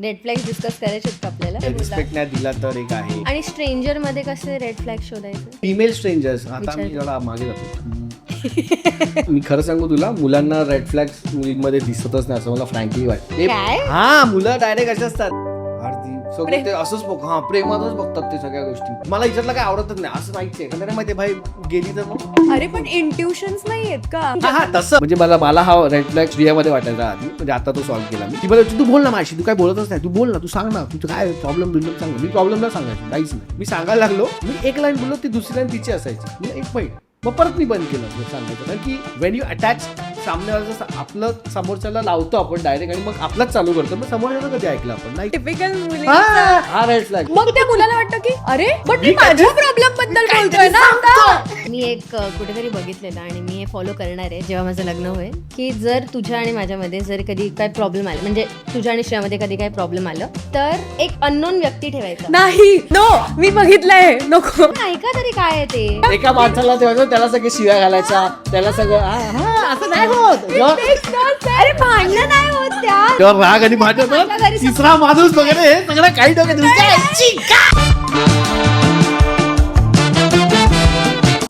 Red flag discuss करायचे का आपल्याला? रिस्पेक्ट नाही दिला तर एक आहे. आणि स्ट्रेंजर मध्ये कसे रेड फ्लॅग शोधायचे? Female strangers. आता मी जरा मागे जातो. मी खरं सांगू तुला, मुलांना रेड फ्लॅग मुलींमध्ये दिसतच नाही असं मला फ्रँकली वाटते. काय? हा, मुलं डायरेक्ट असे असतात आरती सगळे ते असंच बघ, हा प्रेमातच बघतात ते सगळ्या गोष्टी. मला हिच्यातला काय आवडतच नाही असं नाहीच आहे. एखाद्याने माहिती भाई गेली तर मग अरे पण इंट्युशन्स नाही आहेत का? हा तसं म्हणजे मला हा रेड फ्लॅग स्त्रियामध्ये वाटायचा आधी, म्हणजे आता तो सॉल्व्ह केला मी. ती बोलत तू बोल ना माझी, तू काय बोलतच नाही, तू बोल ना, तू सांग ना तुझं काय प्रॉब्लेम सांग. मी प्रॉब्लेमला सांगायचं काहीच नाही. मी सांगायला लागलो, मी एक लाईन बोललो, ती दुसरी लाईन तिची असायची. मी एक पॉईंट मग परत मी बंद केलं सांगायचं. कारण की वेन यू अटॅच सामन्यावरचं आपलं समोरच्याला लावतो आपण डायरेक्ट आणि मग आपलाच चालू करतो, मग समोरच्याला कधी ऐकलं आपण नाही. टिपिकल मुली. हा रेड फ्लॅग. मग त्या मुलाला वाटतं की अरे पण मी माझ्या प्रॉब्लेम बद्दल बोलतोय ना आता. मी एक कुठेतरी बघितलेलं आणि मी हे फॉलो करणार आहे जेव्हा माझं लग्न होईल, की जर तुझ्या आणि माझ्यामध्ये जर कधी काय प्रॉब्लेम आला, म्हणजे तुझ्या आणि श्रेयामध्ये कधी काय प्रॉब्लेम आलं, तर एक अननोन व्यक्ती ठेवायचा. नाही नो, मी बघितलंय, नको. ऐका तरी काय आहे ते. एका माणसाला तेव्हा त्याला सगळे शिव्या घालायच्या, त्याला सगळं असं नाही होत. अरे भांडणं नाही होत त्या. राग आणि भांडण तिसरा माणूस वगैरे हे सगळं काही डोक्यात